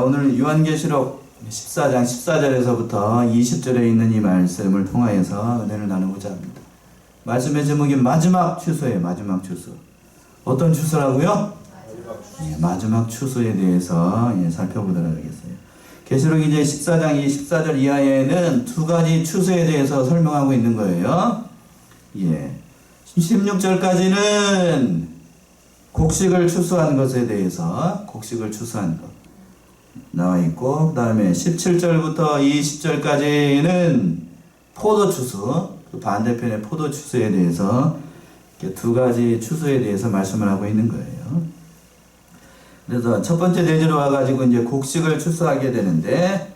오늘 요한계시록 14장 14절에서부터 20절에 있는 이 말씀을 통하여서 은혜를 나누고자 합니다. 말씀의 제목이 마지막 추수예요. 마지막 추수. 어떤 추수라고요? 마지막 추수에 대해서 살펴보도록 하겠어요. 계시록 이제 14장 14절 이하에는 두 가지 추수에 대해서 설명하고 있는 거예요. 16절까지는 곡식을 추수한 것에 대해서 곡식을 추수한 것 나와 있고, 그 다음에 17절부터 20절까지는 포도 추수, 그 반대편의 포도 추수에 대해서 이렇게 두 가지 추수에 대해서 말씀을 하고 있는 거예요. 그래서 첫 번째 대지로 와가지고 이제 곡식을 추수하게 되는데,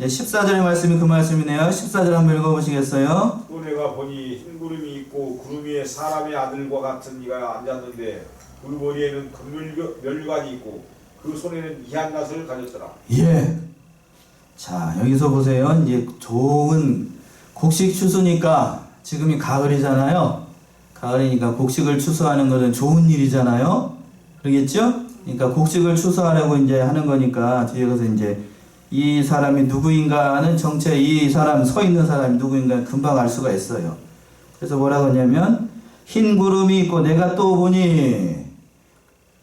14절의 말씀이 그 말씀이네요. 14절 한번 읽어보시겠어요? 또 내가 보니 흰 구름이 있고 구름 위에 사람의 아들과 같은 이가 앉았는데 그 머리에는 금면류관이 있고 그 손에는 이한낫을 가졌더라. 자, 여기서 보세요. 이제 좋은 곡식 추수니까 지금이 가을이잖아요. 가을이니까 곡식을 추수하는 것은 좋은 일이잖아요. 그러겠죠? 그러니까 곡식을 추수하려고 이제 하는 거니까 뒤에 가서 이제 이 사람이 누구인가는 정체, 이 사람 서 있는 사람이 누구인가 금방 알 수가 있어요. 그래서 뭐라고 하냐면 흰 구름이 있고 내가 또 보니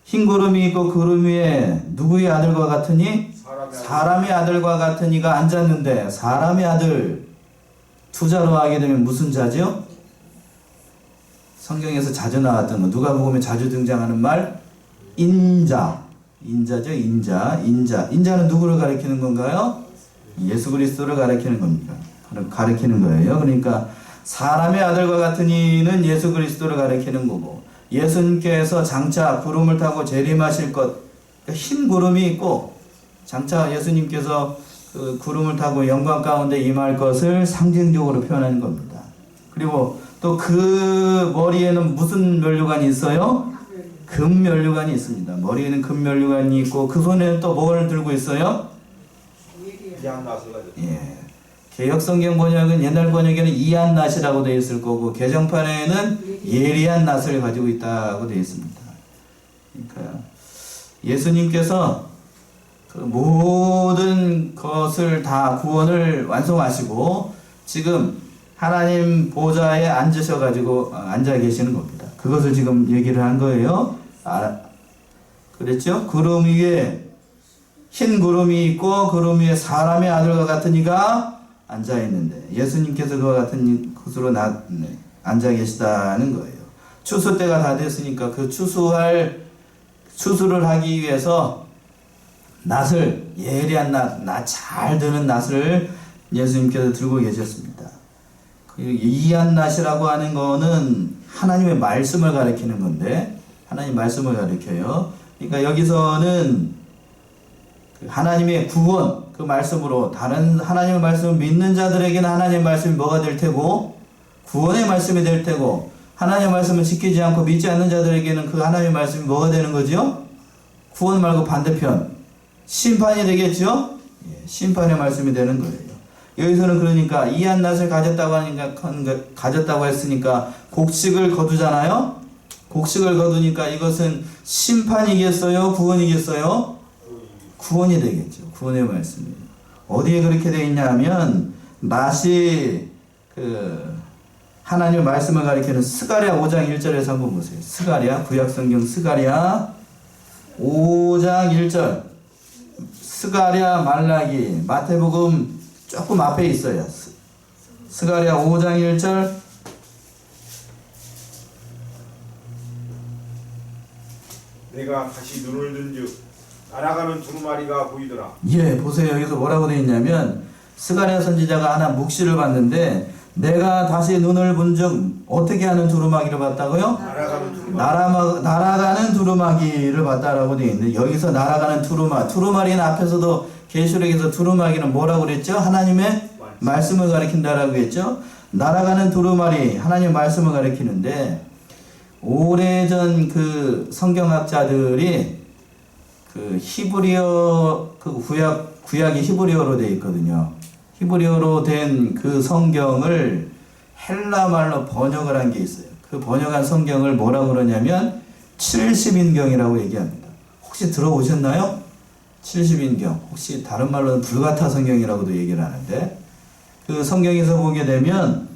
흰 구름이 있고 구름 위에 누구의 아들과 같으니? 사람의 아들과 같은 이가 앉았는데, 사람의 아들 투자로 하게 되면 무슨 자죠? 성경에서 자주 나왔던 거, 누가복음에 자주 등장하는 말 인자. 인자죠. 인자는 누구를 가리키는 건가요? 예수 그리스도를 가리키는 겁니다. 가리키는 거예요. 그러니까 사람의 아들과 같은 이는 예수 그리스도를 가리키는 거고, 예수님께서 장차 구름을 타고 재림하실 것, 그러니까 흰 구름이 있고 장차 예수님께서 그 구름을 타고 영광 가운데 임할 것을 상징적으로 표현하는 겁니다. 그리고 또 그 머리에는 무슨 면류관이 있어요? 금면류관이 있습니다. 머리에는 금면류관이 있고 그 손에는 또 뭘 들고 있어요? 이한낫을 가졌더라. 개혁성경 번역은, 옛날 번역에는 이한낫이라고 되어 있을 거고 개정판에는 예리한낫을 가지고 있다고 되어 있습니다. 그러니까 예수님께서 그 모든 것을 다 구원을 완성하시고 지금 하나님 보좌에 앉으셔가지고 앉아 계시는 겁니다. 그것을 지금 얘기를 한 거예요. 그랬죠? 구름 위에 흰 구름이 있고 구름 위에 사람의 아들과 같은 이가 앉아 있는데 예수님께서 그와 같은 곳으로 앉아 계시다는 거예요. 추수 때가 다 됐으니까 그 추수를 하기 위해서 낫을, 예리한 낫 잘 드는 낫을 예수님께서 들고 계셨습니다. 이한낫이라고 하는 거는 하나님의 말씀을 가리키는 건데, 하나님 말씀을 가리켜요. 그러니까 여기서는 하나님의 구원, 그 말씀으로 다른 하나님의 말씀을 믿는 자들에게는 하나님의 말씀이 뭐가 될 테고, 구원의 말씀이 될 테고, 하나님의 말씀을 지키지 않고 믿지 않는 자들에게는 그 하나님의 말씀이 뭐가 되는 거죠? 구원 말고 반대편, 심판이 되겠죠? 심판의 말씀이 되는 거예요. 여기서는 그러니까 이한낫을 가졌다고 했으니까 곡식을 거두잖아요. 곡식을 거두니까 이것은 심판이겠어요? 구원이겠어요? 구원이 되겠죠. 구원의 말씀이에요. 어디에 그렇게 되어 있냐 하면 낫이 하나님의 말씀을 가리키는 스가랴 5장 1절에서 한번 보세요. 스가랴, 구약성경 스가랴 5장 1절, 스가랴, 말라기, 마태복음 조금 앞에 있어요. 스가랴 5장 1절, 내가 다시 눈을 든즉 날아가는 두루마리가 보이더라. 보세요. 여기서 뭐라고 되어 있냐면 스가랴 선지자가 하나 묵시를 봤는데 내가 다시 눈을 본즉 어떻게 하는 두루마기를 봤다고요? 날아가는 두루마기를 봤다라고 되어 있는데, 여기서 날아가는 두루마리는 앞에서도 계시록에서 두루마기는 뭐라고 그랬죠? 하나님의 말씀을 가리킨다라고 했죠? 날아가는 두루마리, 하나님의 말씀을 가리키는데, 오래전 그 성경학자들이 그 히브리어, 그 구약이 히브리어로 되어 있거든요. 히브리어로 된 그 성경을 헬라말로 번역을 한 게 있어요. 그 번역한 성경을 뭐라고 그러냐면 70인경이라고 얘기합니다. 혹시 들어보셨나요? 70인경, 혹시 다른 말로는 불가타 성경이라고도 얘기를 하는데, 그 성경에서 보게 되면,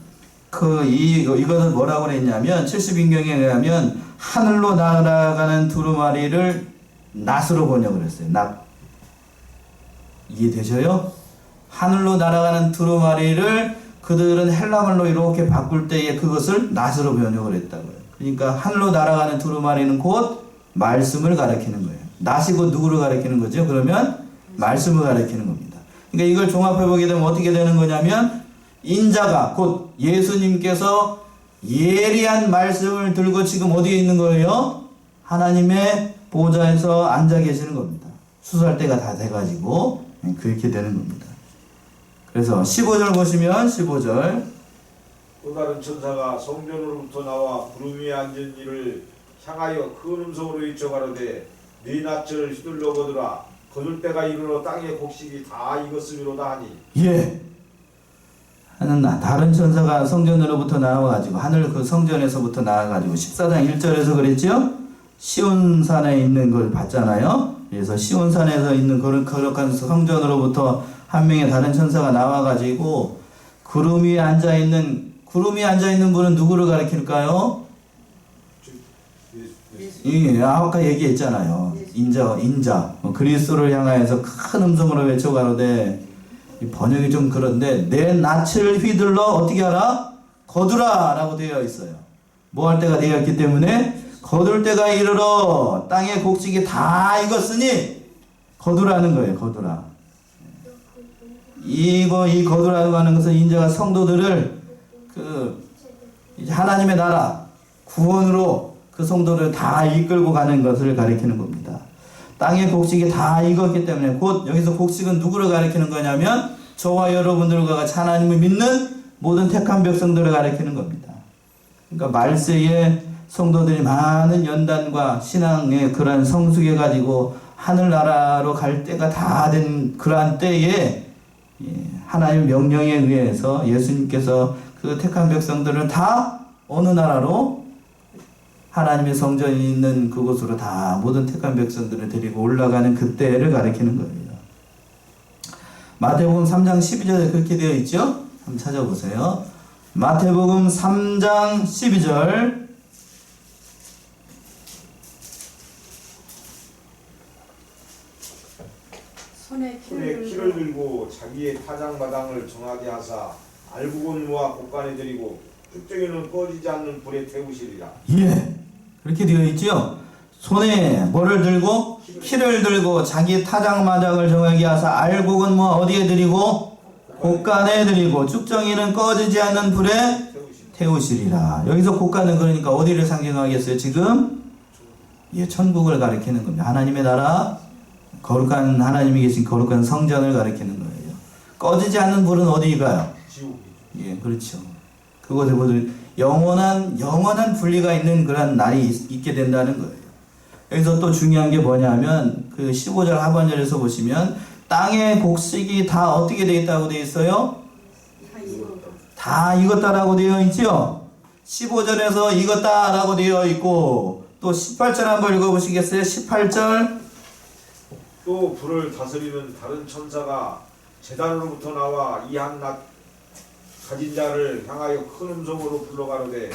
이거는 뭐라고 그랬냐면, 70인경에 의하면, 하늘로 날아가는 두루마리를 낫으로 번역을 했어요. 낫. 이해되셔요? 하늘로 날아가는 두루마리를 그들은 헬라말로 이렇게 바꿀 때에 그것을 낫으로 번역을 했다고요. 그러니까 하늘로 날아가는 두루마리는 곧 말씀을 가리키는 거예요. 낫이 곧 누구를 가리키는 거죠? 그러면 말씀을 가리키는 겁니다. 그러니까 이걸 종합해 보게 되면 어떻게 되는 거냐면 인자가 곧 예수님께서 예리한 말씀을 들고 지금 어디에 있는 거예요? 하나님의 보좌에서 앉아 계시는 겁니다. 수수할 때가 다 돼가지고 그렇게 되는 겁니다. 그래서 15절 보시면 15절 또 다른 천사가 성전으로부터 나와 구름 위에 앉은 이를 향하여 큰 음성으로 외쳐가로되 네 낯을 휘둘러 거두라 거둘 때가 이르러 땅의 곡식이 다 익었음이로다 하니. 예. 하는 다른 천사가 성전으로부터 나와가지고 하늘 그 성전에서부터 나와가지고 14장 1절에서 그랬죠? 시온산에 있는 걸 봤잖아요. 그래서 시온산에서 있는 거룩한 성전으로부터 한 명의 다른 천사가 나와가지고 구름 위에 앉아있는 분은 누구를 가리킬까요? 예, 아까 얘기했잖아요. 인자. 그리스도를 향하여서 큰 음성으로 외쳐가로되, 번역이 좀 그런데, 내 낯을 휘둘러 어떻게 하라? 거두라! 라고 되어 있어요. 뭐 할 때가 되어 있기 때문에, 거둘 때가 이르러 땅의 곡식이 다 익었으니, 거두라는 거예요, 거두라. 이 거두라고 하는 것은 인자가 성도들을, 이제 하나님의 나라, 구원으로 그 성도를 다 이끌고 가는 것을 가리키는 겁니다. 땅의 곡식이 다 익었기 때문에 곧 여기서 곡식은 누구를 가리키는 거냐면 저와 여러분들과 같이 하나님을 믿는 모든 택한 백성들을 가리키는 겁니다. 그러니까 말세에 성도들이 많은 연단과 신앙의 그러한 성숙해 가지고 하늘나라로 갈 때가 다 된 그러한 때에 하나님의 명령에 의해서 예수님께서 그 택한 백성들을 다 어느 나라로 하나님의 성전이 있는 그곳으로 다 모든 택한 백성들을 데리고 올라가는 그때를 가리키는 거예요. 마태복음 3장 12절에 그렇게 되어 있죠? 한번 찾아보세요. 마태복음 3장 12절 손에 키를 들고 자기의 타작마당을 정하게 하사 알구건무와 곡간에 들이고 쭉정이는 꺼지지 않는 불에 태우시리라. 예, 그렇게 되어 있죠. 손에 뭐를 들고? 키를 들고 자기 타작마당을 정하게 하사 알곡은 어디에 들이고? 곡간에 들이고 쭉정이는 꺼지지 않는 불에 태우시리라. 여기서 곡간은 그러니까 어디를 상징하겠어요? 지금 천국을 가리키는 겁니다. 하나님의 나라, 거룩한 하나님이 계신 거룩한 성전을 가리키는 거예요. 꺼지지 않는 불은 어디 가요? 지옥이죠. 예, 그렇죠. 그것에 모두 영원한 분리가 있는 그런 날이 있게 된다는 거예요. 여기서 또 중요한 게 뭐냐면 그 15절 하반절에서 보시면 땅의 곡식이 다 어떻게 되어 있다고 되어 있어요? 다 익었다라고 되어 있죠. 15절에서 익었다라고 되어 있고 또 18절 한번 읽어보시겠어요? 18절 또 불을 다스리는 다른 천사가 제단으로부터 나와 이 한낱 가진 자를 향하여 큰 음성으로 불러가로되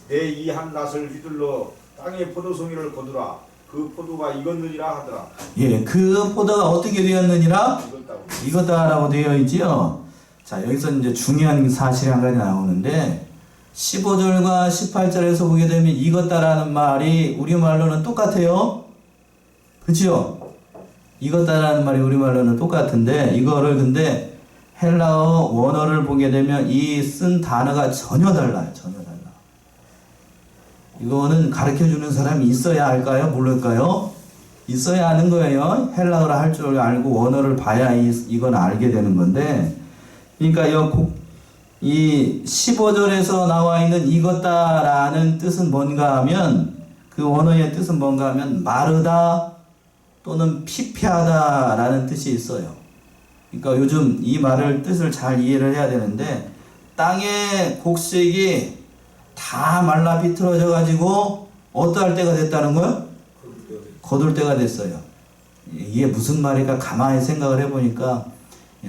내 이 한낱을 휘둘러 땅의 포도송이를 거두라. 그 포도가 익었느니라 하더라. 예, 그 포도가 어떻게 되었느니라? 익었다라고 되어 있지요. 자, 여기서 이제 중요한 사실이 한 가지 나오는데 15절과 18절에서 보게 되면 익었다라는 말이 우리말로는 똑같아요. 그치요? 익었다라는 말이 우리말로는 똑같은데 이거를 근데 헬라어 원어를 보게 되면 이 쓴 단어가 전혀 달라요. 전혀 달라. 이거는 가르쳐주는 사람이 있어야 할까요? 모를까요? 있어야 하는 거예요. 헬라어를 할 줄 알고 원어를 봐야 이건 알게 되는 건데 그러니까 이 15절에서 나와 있는 익었다라는 뜻은 뭔가 하면 그 원어의 뜻은 뭔가 하면 마르다 또는 피폐하다라는 뜻이 있어요. 그러니까 요즘 이 말을 뜻을 잘 이해를 해야 되는데 땅의 곡식이 다 말라 비틀어져 가지고 어떠할 때가 됐다는 거요? 거둘 때가 됐어요. 이게 무슨 말일까 가만히 생각을 해보니까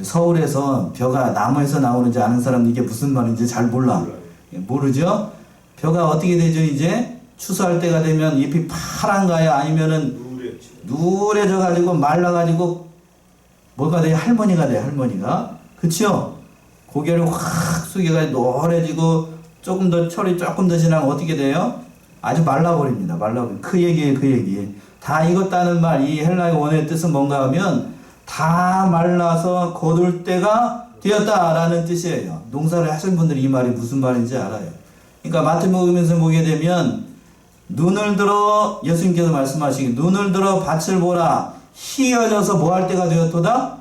서울에서 벼가 나무에서 나오는지 아는 사람 이게 무슨 말인지 잘 몰라. 모르죠? 벼가 어떻게 되죠? 이제 추수할 때가 되면 잎이 파란가요? 아니면은 누래져 가지고 말라 가지고 뭐가 돼요? 할머니가 돼요. 할머니가. 그쵸? 고개를 확 숙여가지고 노래지고 조금 더 철이 조금 더 지나면 어떻게 돼요? 아주 말라버립니다. 말라버립니다. 그 얘기예요. 그 얘기. 다 익었다는 말, 이 헬라의 원어의 뜻은 뭔가 하면 다 말라서 거둘 때가 되었다라는 뜻이에요. 농사를 하신 분들이 이 말이 무슨 말인지 알아요. 그러니까 마태복음에서 보게 되면 눈을 들어 예수님께서 말씀하시기 눈을 들어 밭을 보라 희어져서 뭐 할 때가 되었도다?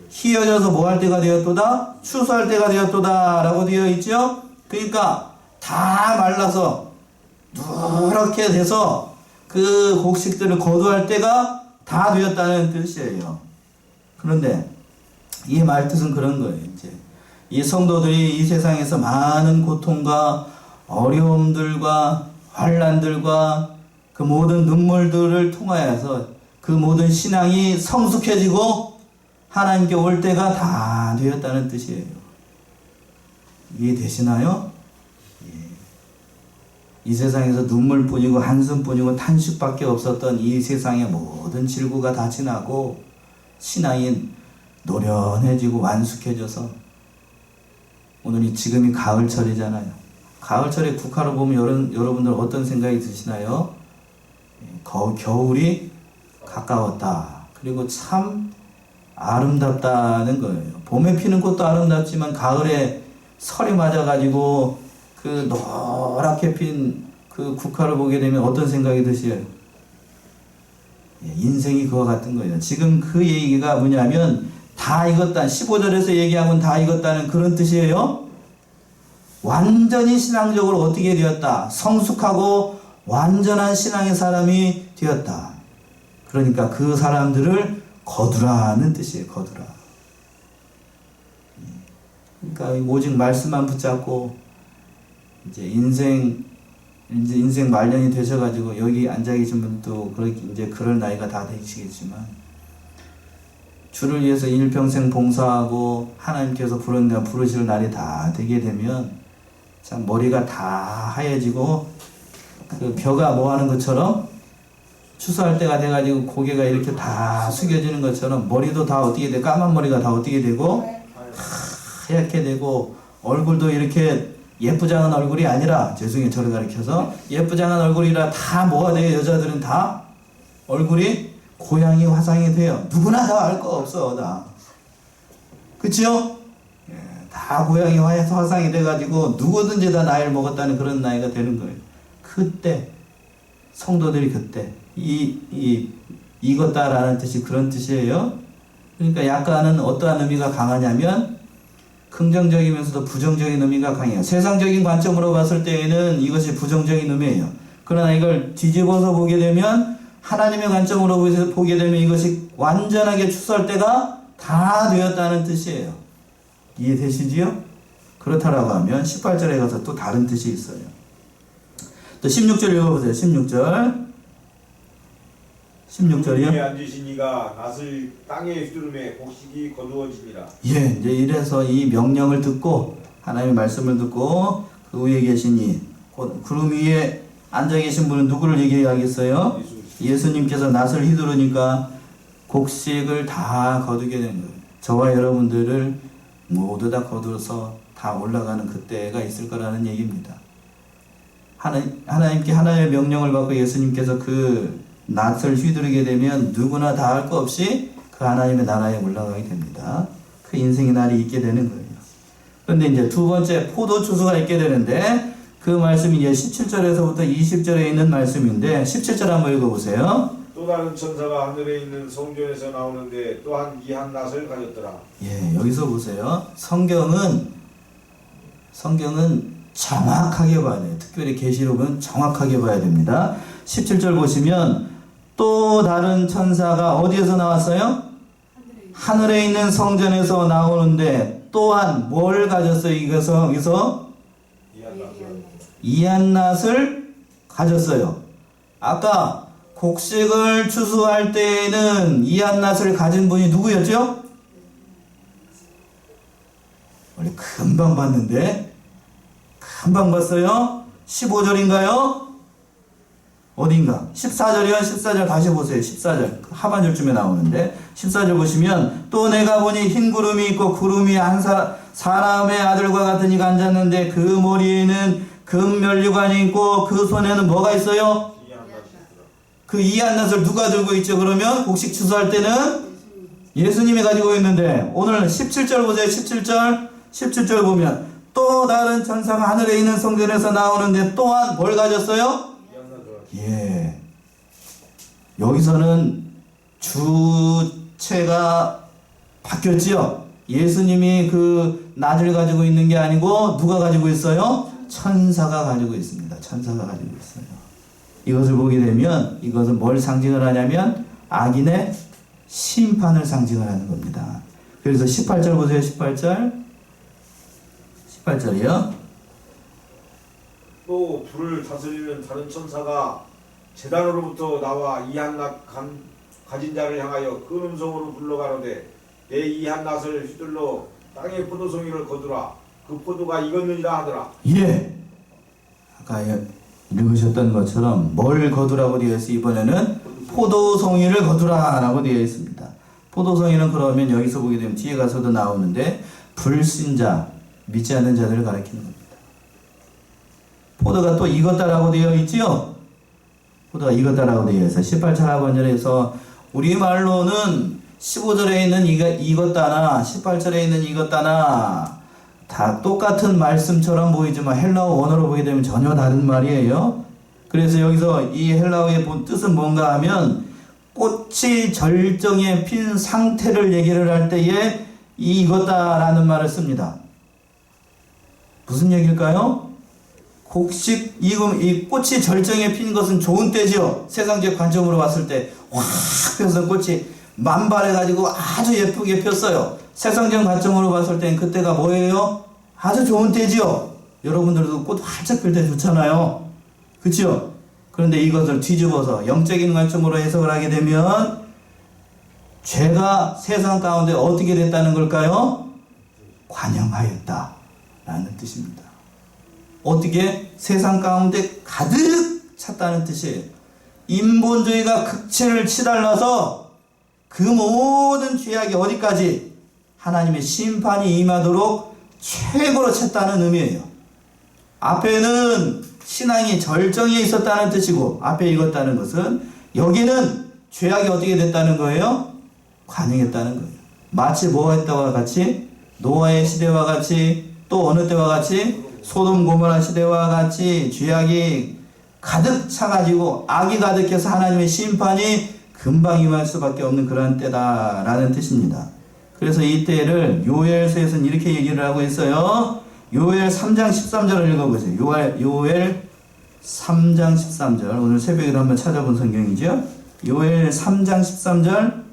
희어져서 뭐 할 때가 되었도다? 추수할 때가 되었도다 라고 되어 있죠. 그러니까 다 말라서 누렇게 돼서 그 곡식들을 거두할 때가 다 되었다는 뜻이에요. 그런데 이 말 뜻은 그런 거예요. 이제 이 성도들이 이 세상에서 많은 고통과 어려움들과 환난들과 그 모든 눈물들을 통하여서 그 모든 신앙이 성숙해지고 하나님께 올 때가 다 되었다는 뜻이에요. 이해되시나요? 이 세상에서 눈물뿐이고 한숨뿐이고 탄식밖에 없었던 이 세상의 모든 질구가 다 지나고 신앙이 노련해지고 완숙해져서 오늘이 지금이 가을철이잖아요. 가을철에 국화를 보면 여러분들 어떤 생각이 드시나요? 겨울이 가까웠다. 그리고 참 아름답다는 거예요. 봄에 피는 꽃도 아름답지만 가을에 설이 맞아가지고 그 노랗게 핀 그 국화를 보게 되면 어떤 생각이 드세요? 인생이 그와 같은 거예요. 지금 그 얘기가 뭐냐면 다 익었다. 15절에서 얘기하고는 다 익었다는 그런 뜻이에요. 완전히 신앙적으로 어떻게 되었다? 성숙하고 완전한 신앙의 사람이 되었다. 그러니까 그 사람들을 거두라는 뜻이에요. 거두라. 그러니까 오직 말씀만 붙잡고 이제 인생 말년이 되셔가지고 여기 앉아 계신 분도 그렇게 이제 그럴 나이가 다 되시겠지만 주를 위해서 일평생 봉사하고 하나님께서 부르실 날이 다 되게 되면 참 머리가 다 하얘지고 그 벼가 뭐 하는 것처럼 추수할 때가 돼가지고 고개가 이렇게 다 숙여지는 것처럼 머리도 다 어떻게 돼? 까만 머리가 다 어떻게 되고 하얗게 되고 얼굴도 이렇게 예쁘장한 얼굴이 아니라 죄송해요 저를 가리켜서 예쁘장한 얼굴이라 다 뭐가 돼요? 여자들은 다 얼굴이 고양이 화상이 돼요. 누구나 다 알 거 없어 다. 그치요? 다 고양이 화상이 돼가지고 누구든지 다 나이를 먹었다는 그런 나이가 되는 거예요. 그때 성도들이 그때 익었다라는 뜻이 그런 뜻이에요. 그러니까 약간은 어떠한 의미가 강하냐면 긍정적이면서도 부정적인 의미가 강해요. 세상적인 관점으로 봤을 때에는 이것이 부정적인 의미예요. 그러나 이걸 뒤집어서 보게 되면 하나님의 관점으로 보게 되면 이것이 완전하게 추수할 때가 다 되었다는 뜻이에요. 이해되시지요? 그렇다라고 하면 18절에 가서 또 다른 뜻이 있어요. 또 16절 읽어보세요. 16절이요? 위에 앉으신 이가 낫을 땅에 휘두르매 곡식이 거두어지니라. 예, 이제 이래서 이 명령을 듣고 하나님의 말씀을 듣고 그 위에 계시니 구름 위에 앉아 계신 분은 누구를 얘기하겠어요? 예수님께서 낫을 휘두르니까 곡식을 다 거두게 된 거예요. 저와 여러분들을 모두 다 거두어서 다 올라가는 그때가 있을 거라는 얘기입니다. 하나님께 하나님의 명령을 받고 예수님께서 그 낫을 휘두르게 되면 누구나 다 할 거 없이 그 하나님의 나라에 올라가게 됩니다. 그 인생의 날이 있게 되는 거예요. 그런데 이제 두 번째 포도 추수가 있게 되는데 그 말씀이 이제 17절에서부터 20절에 있는 말씀인데 17절 한번 읽어보세요. 또 다른 천사가 하늘에 있는 성전에서 나오는데 또한 이 한 낫을 가졌더라. 예, 여기서 보세요. 성경은 정확하게 봐야 돼요. 특별히 계시록은 정확하게 봐야 됩니다. 17절 보시면 또 다른 천사가 어디에서 나왔어요? 하늘에 있는 성전에서 나오는데 또한 뭘 가졌어요? 여기서 이한낫을 가졌어요. 아까 곡식을 추수할 때에는 이 한낫을 가진 분이 누구였죠? 원래 금방 봤는데, 금방 봤어요? 15절인가요? 어딘가? 14절이요? 14절 다시 보세요. 14절. 하반절쯤에 나오는데, 14절 보시면, 또 내가 보니 흰 구름이 있고, 구름이 한 사람의 아들과 같은 이가 앉았는데, 그 머리에는 금면류관이 있고, 그 손에는 뭐가 있어요? 그 이한낫을 누가 들고 있죠? 그러면 곡식 추수할 때는 예수님이 가지고 있는데, 오늘 17절 보세요. 17절. 17절 보면, 또 다른 천사가 하늘에 있는 성전에서 나오는데 또한 뭘 가졌어요? 예. 여기서는 주체가 바뀌었지요. 예수님이 그 낫을 가지고 있는 게 아니고 누가 가지고 있어요? 천사가 가지고 있습니다. 천사가 가지고 있어요. 이것을 보게 되면 이것은 뭘 상징을 하냐면 악인의 심판을 상징을 하는 겁니다. 그래서 18절 보세요. 18절. 18절이요. 또 불을 다스리는 다른 천사가 제단으로부터 나와 이 한낱 가진 자를 향하여 큰 음성으로 불러가로되 내 이 한낱을 휘둘러 땅의 포도송이를 거두라. 그 포도가 익었느니라 하더라. 예. 아까 읽으셨던 것처럼 뭘 거두라고 되어 있어요? 이번에는 포도송이를 거두라 라고 되어 있습니다. 포도송이는 그러면 여기서 보게 되면 뒤에 가서도 나오는데 불신자, 믿지 않는 자들을 가리키는 겁니다. 포도가 또 익었다라고 되어 있지요? 포도가 익었다라고 되어 있어요. 18절 하반절에서 우리말로는 15절에 있는 익었다나 18절에 있는 익었다나 다 똑같은 말씀처럼 보이지만 헬라어 원어로 보게 되면 전혀 다른 말이에요. 그래서 여기서 이 헬라어의 본 뜻은 뭔가 하면 꽃이 절정에 핀 상태를 얘기를 할 때에 이 익었다라는 말을 씁니다. 무슨 얘기일까요? 곡식 익음, 이 꽃이 절정에 핀 것은 좋은 때죠. 세상적 관점으로 봤을 때 확 펴서 꽃이 만발해가지고 아주 예쁘게 폈어요. 세상적 관점으로 봤을 땐 그때가 뭐예요? 아주 좋은 때지요. 여러분들도 꽃 활짝 필 때 좋잖아요. 그치요? 그런데 이것을 뒤집어서 영적인 관점으로 해석을 하게 되면 죄가 세상 가운데 어떻게 됐다는 걸까요? 관영하였다 라는 뜻입니다. 어떻게? 세상 가운데 가득 찼다는 뜻이에요. 인본주의가 극치를 치달러서 그 모든 죄악이 어디까지? 하나님의 심판이 임하도록 최고로 찼다는 의미예요. 앞에는 신앙이 절정에 있었다는 뜻이고 앞에 읽었다는 것은 여기는 죄악이 어떻게 됐다는 거예요? 관영했다는 거예요. 마치 뭐가 했다와 같이 노아의 시대와 같이 또 어느 때와 같이 소돔 고모라 시대와 같이 죄악이 가득 차가지고 악이 가득해서 하나님의 심판이 금방 임할 수밖에 없는 그러한 때다라는 뜻입니다. 그래서 이 때를 요엘서에서는 이렇게 얘기를 하고 있어요. 요엘 3장 13절을 읽어보세요. 요엘 3장 13절. 오늘 새벽에 한번 찾아본 성경이죠. 요엘 3장 13절.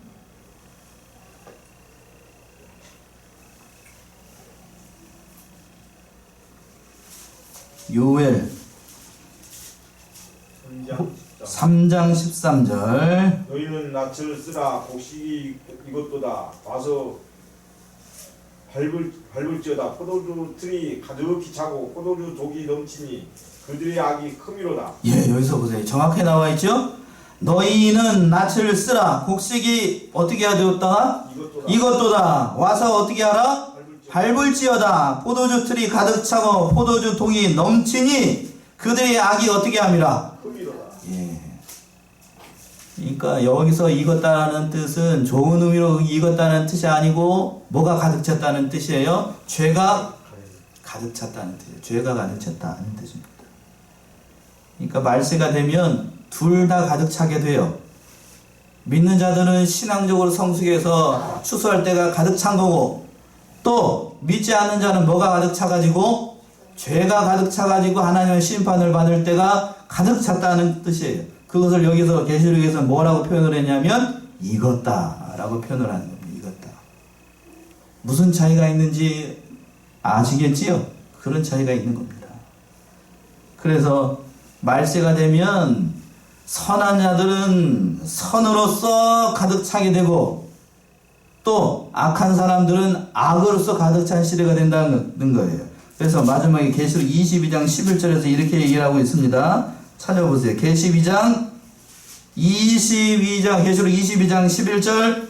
요엘 3장 13절. 너희는 낯을 쓰라. 곡식이 이것도다. 와서 밟을지어다. 포도주 틀이 가득히 차고 포도주 독이 넘치니 그들의 악이 크미로다. 예, 여기서 보세요. 정확히 나와 있죠? 너희는 낯을 쓰라. 곡식이 어떻게 하되었다? 이것도다. 와서 어떻게 하라? 밟을지어다. 포도주 틀이 가득 차고 포도주 독이 넘치니 그들의 악이 어떻게 함이라? 예. 그러니까 여기서 익었다는 뜻은 좋은 의미로 익었다는 뜻이 아니고 뭐가 가득 찼다는 뜻이에요? 죄가 가득 찼다는 뜻이에요. 죄가 가득 찼다는 뜻입니다. 그러니까 말세가 되면 둘 다 가득 차게 돼요. 믿는 자들은 신앙적으로 성숙해서 추수할 때가 가득 찬 거고 또 믿지 않는 자는 뭐가 가득 차가지고 죄가 가득 차가지고 하나님의 심판을 받을 때가 가득 찼다는 뜻이에요. 그것을 여기서 계시록에서 뭐라고 표현을 했냐면 익었다 라고 표현을 하는 겁니다. 익었다. 무슨 차이가 있는지 아시겠지요? 그런 차이가 있는 겁니다. 그래서 말세가 되면 선한 자들은 선으로서 가득 차게 되고 또 악한 사람들은 악으로서 가득 찬 시대가 된다는 거예요. 그래서 마지막에 계시록 22장 11절에서 이렇게 얘기를 하고 있습니다. 찾아보세요. 계시록 22장 22장 11절.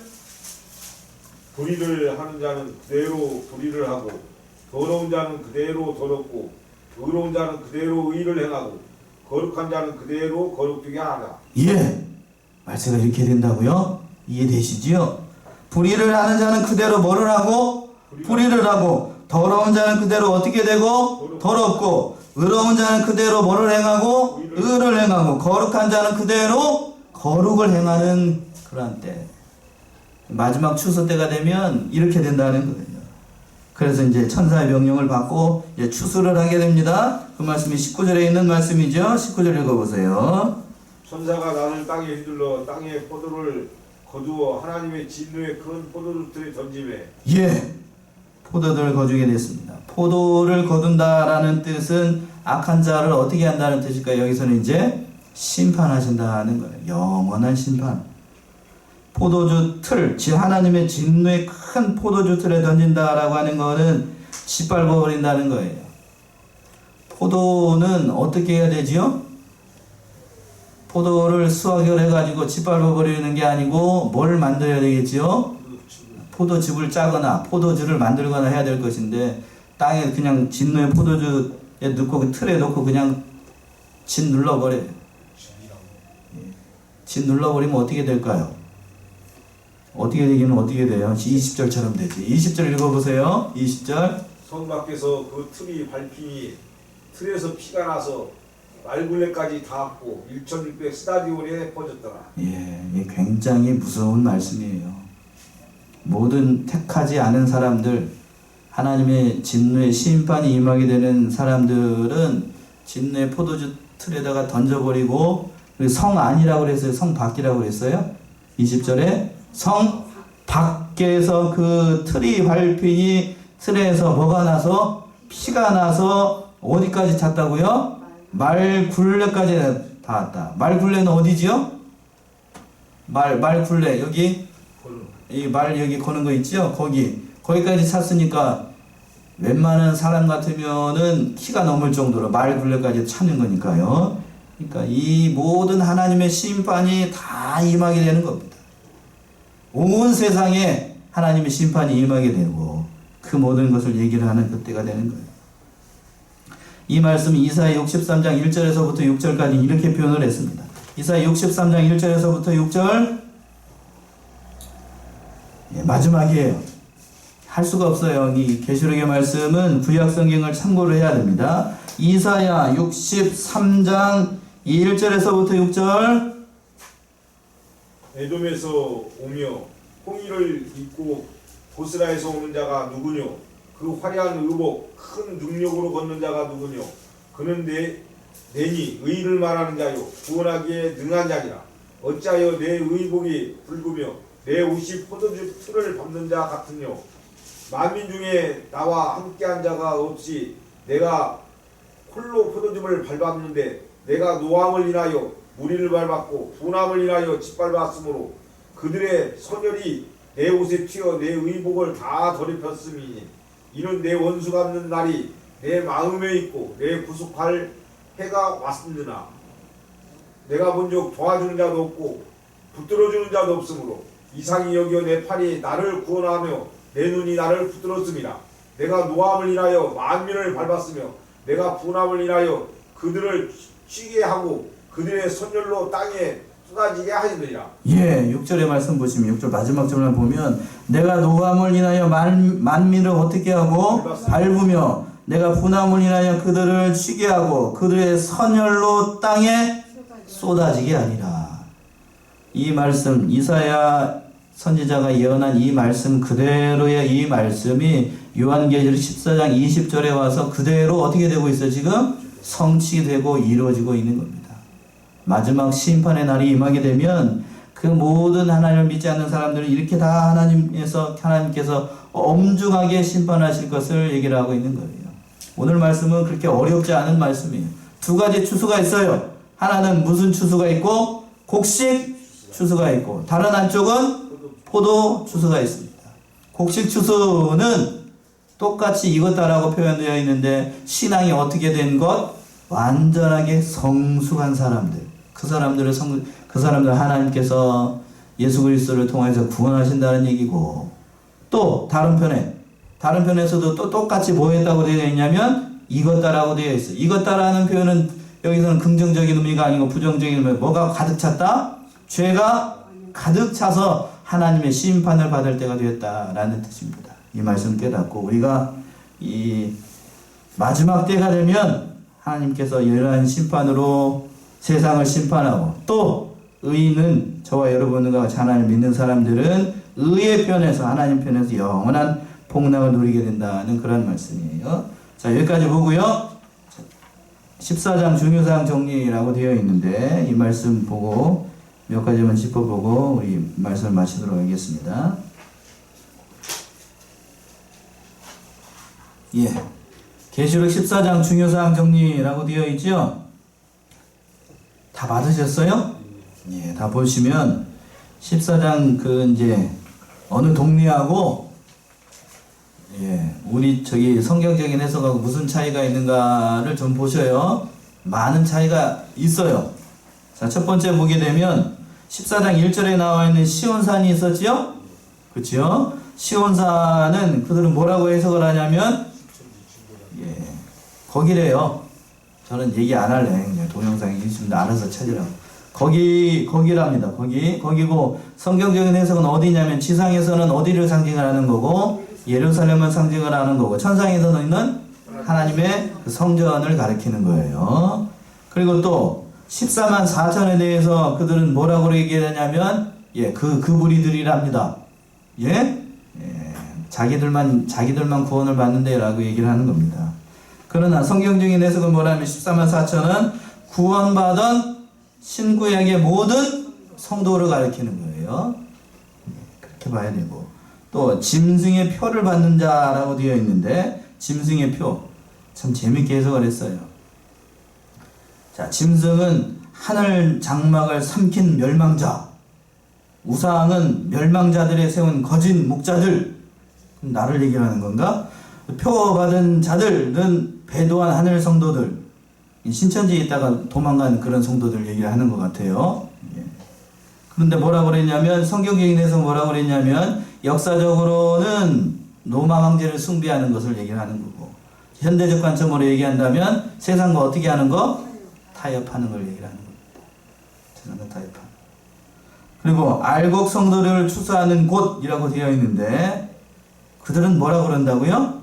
불의를 하는 자는 그대로 불의를 하고 더러운 자는 그대로 더럽고 의로운 자는 그대로 의를 행하고 거룩한 자는 그대로 거룩되게 하라. 예, 말세가 이렇게 된다고요? 이해되시지요? 불의를 하는 자는 그대로 뭐를 하고? 불의를 하고, 더러운 자는 그대로 어떻게 되고? 더럽고, 의로운 자는 그대로 뭐를 행하고? 의를 행하고, 거룩한 자는 그대로 거룩을 행하는 그러한 때. 마지막 추수 때가 되면 이렇게 된다는 거예요. 그래서 이제 천사의 명령을 받고 이제 추수를 하게 됩니다. 그 말씀이 19절에 있는 말씀이죠. 19절 읽어보세요. 천사가 나를 땅에 휘둘러 땅에 포도를 거두어 하나님의 진노의 큰 포도주들에 던지매. 예, 포도를 거두게 됐습니다. 포도를 거둔다라는 뜻은 악한 자를 어떻게 한다는 뜻일까요? 여기서는 이제 심판하신다는 거예요. 영원한 심판. 포도주 틀, 즉 하나님의 진노의 큰 포도주 틀에 던진다라고 하는 거는 짓밟아 버린다는 거예요. 포도는 어떻게 해야 되지요? 포도를 수확을 해가지고 짓밟아 버리는 게 아니고 뭘 만들어야 되겠지요? 포도즙을 짜거나 포도주를 만들거나 해야 될 것인데 땅에 그냥 진노의 포도주에 넣고 그 틀에 넣고 그냥 진 눌러버려요. 진 눌러버리면 어떻게 될까요? 어떻게 되기는 어떻게 돼요? 20절처럼 되지. 20절 읽어보세요. 20절. 성 밖에서 그 틀이 밟히니 틀에서 피가 나서 말굴레까지 닿았고 1600 스타디온에 퍼졌더라. 예, 이게 굉장히 무서운 말씀이에요. 모든 택하지 않은 사람들, 하나님의 진노의 심판이 임하게 되는 사람들은 진노의 포도주 틀에다가 던져버리고, 성 안이라고 그랬어요? 성 밖이라고 그랬어요? 20절에 성 밖에서 그 틀이 밟히니 틀에서 뭐가 나서? 피가 나서 어디까지 찼다고요? 말굴레까지 닿았다. 말굴레는 어디지요? 말굴레 여기 이 말 여기 거는 거 있죠? 거기까지 찼으니까 웬만한 사람 같으면은 키가 넘을 정도로 말굴레까지 차는 거니까요. 그러니까 이 모든 하나님의 심판이 다 임하게 되는 겁니다. 온 세상에 하나님의 심판이 임하게 되고 그 모든 것을 얘기를 하는 그때가 되는 거예요. 이 말씀 이사야 63장 1절에서부터 6절까지 이렇게 표현을 했습니다. 이사야 63장 1절에서부터 6절. 예, 마지막이에요. 할 수가 없어요. 이 계시록의 말씀은 구약 성경을 참고를 해야 됩니다. 이사야 63장 1절에서부터 6절. 에돔에서 오며 홍의를 입고 보스라에서 오는 자가 누구뇨? 그 화려한 의복 큰 능력으로 걷는 자가 누구뇨? 그는 내니 의를 말하는 자요 구원하기에 능한 자니라. 어찌하여 내 의복이 붉으며 내 옷이 포도주 틀을 밟는 자 같으뇨? 만민 중에 나와 함께한 자가 없이 내가 홀로 포도즙을 밟았는데 내가 노함을 인하여 무리를 밟았고 분함을 인하여 짓밟았으므로 그들의 선열이 내 옷에 튀어 내 의복을 다 더럽혔음이니 이는 내 원수 갚는 날이 내 마음에 있고 내 구속할 해가 왔음이나 내가 본즉 도와주는 자도 없고 붙들어주는 자도 없으므로 이상히 여겨 내 팔이 나를 구원하며 내 눈이 나를 붙들었음이라. 내가 노함을 인하여 만민을 밟았으며 내가 분함을 인하여 그들을 쉬게 하고 그들의 선열로 땅에 쏟아지게 하시느니라. 예, 6절의 말씀 보시면 6절 마지막 절을 보면 내가 노함을 인하여 만민을 어떻게 하고 밟으며 내가 분함을 인하여 그들을 쉬게 하고 그들의 선열로 땅에 쏟아지게 하리라. 이 말씀 이사야 선지자가 예언한 이 말씀 그대로의 이 말씀이 요한계시록 14장 20절에 와서 그대로 어떻게 되고 있어요? 지금 성취되고 이루어지고 있는 겁니다. 마지막 심판의 날이 임하게 되면 그 모든 하나님을 믿지 않는 사람들은 이렇게 다 하나님께서 엄중하게 심판하실 것을 얘기를 하고 있는 거예요. 오늘 말씀은 그렇게 어렵지 않은 말씀이에요. 두 가지 추수가 있어요. 하나는 무슨 추수가 있고 곡식 추수가 있고 다른 한쪽은 포도 추수가 있습니다. 곡식 추수는 똑같이 익었다라고 표현되어 있는데 신앙이 어떻게 된 것? 완전하게 성숙한 사람들. 그 사람들 하나님께서 예수 그리스도를 통해서 구원하신다는 얘기고 또 다른 편에서도 또 똑같이 뭐 했다고 되어 있냐면 익었다라고 되어 있어요. 익었다라는 표현은 여기서는 긍정적인 의미가 아니고 부정적인 의미. 뭐가 가득 찼다? 죄가 가득 차서 하나님의 심판을 받을 때가 되었다라는 뜻입니다. 이 말씀 깨닫고 우리가 이 마지막 때가 되면 하나님께서 이러한 심판으로 세상을 심판하고 또 의인은 저와 여러분과 같이 하나님을 믿는 사람들은 의의 편에서 하나님 편에서 영원한 복락을 누리게 된다는 그런 말씀이에요. 자, 여기까지 보고요. 14장 중요사항 정리라고 되어 있는데 이 말씀 보고 몇 가지만 짚어보고 우리 말씀을 마치도록 하겠습니다. 예, 계시록 14장 중요사항 정리라고 되어 있죠. 다 받으셨어요? 예, 다 보시면 14장 그 이제 어느 동네하고 예, 우리 저기 성경적인 해석하고 무슨 차이가 있는가를 좀 보셔요. 많은 차이가 있어요. 자, 첫 번째 보게 되면 14장 1절에 나와 있는 시온산이 있었지요? 그렇죠? 시온산은 그들은 뭐라고 해석을 하냐면 예, 거기래요. 저는 얘기 안 할래. 그냥 동영상이 있습니다. 알아서 찾으라고. 거기랍니다. 거기고 성경적인 해석은 어디냐면 지상에서는 어디를 상징을 하는 거고 예루살렘을 상징을 하는 거고 천상에서는 있는 하나님의 그 성전을 가리키는 거예요. 그리고 또 14만 4천에 대해서 그들은 뭐라고 얘기하냐면 예, 그 무리들이랍니다. 예? 예, 자기들만 구원을 받는데라고 얘기를 하는 겁니다. 그러나 성경적인 해석은 뭐라면 14만 4천은 구원받은 신구약의 모든 성도를 가리키는 거예요. 그렇게 봐야 되고 또 짐승의 표를 받는 자라고 되어 있는데 짐승의 표 참 재밌게 해석을 했어요. 자, 짐승은 하늘 장막을 삼킨 멸망자, 우상은 멸망자들의 세운 거짓 목자들. 나를 얘기하는 건가? 표 받은 자들은 배도한 하늘 성도들, 신천지에 있다가 도망간 그런 성도들 얘기를 하는 것 같아요. 예. 그런데 뭐라고 그랬냐면 성경적인 해석 뭐라고 그랬냐면 역사적으로는 로마 황제를 숭배하는 것을 얘기를 하는 거고 현대적 관점으로 얘기한다면 세상과 어떻게 하는 거? 타협하는 걸 얘기를 하는 겁니다. 세상과 타협하는. 그리고 알곡 성도를 추수하는 곳이라고 되어 있는데 그들은 뭐라고 그런다고요?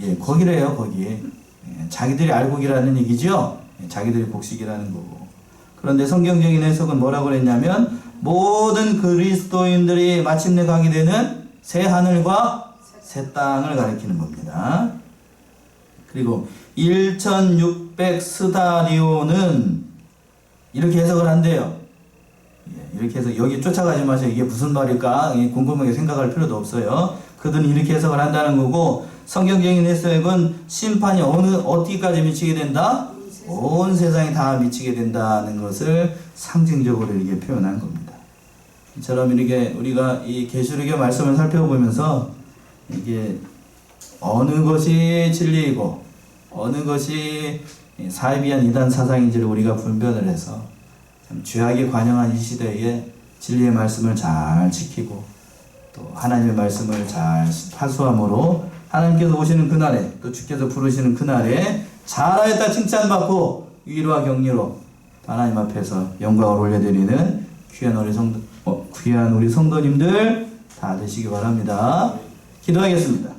예, 거기래요, 거기. 예, 자기들이 알곡이라는 얘기죠. 예, 자기들이 곡식이라는 거고. 그런데 성경적인 해석은 뭐라고 그랬냐면 모든 그리스도인들이 마침내 가게 되는 새 하늘과 새 땅을 가리키는 겁니다. 그리고 1600 스다리오는 이렇게 해석을 한대요. 예, 이렇게 해서 여기 쫓아가지 마세요. 이게 무슨 말일까? 궁금하게 생각할 필요도 없어요. 그들은 이렇게 해석을 한다는 거고 성경적인 해석은 심판이 어디까지 미치게 된다? 온 세상에 다 미치게 된다는 것을 상징적으로 이렇게 표현한 겁니다. 이처럼 이렇게 우리가 이 계시록의 말씀을 살펴보면서 이게 어느 것이 진리이고 어느 것이 사이비한 이단 사상인지를 우리가 분별을 해서 참 죄악에 관영한 이 시대에 진리의 말씀을 잘 지키고 또 하나님의 말씀을 잘 하수함으로 하나님께서 오시는 그날에 또 주께서 부르시는 그날에 잘하였다 칭찬받고 위로와 격려로 하나님 앞에서 영광을 올려드리는 귀한 우리 성도님들 다 되시기 바랍니다. 기도하겠습니다.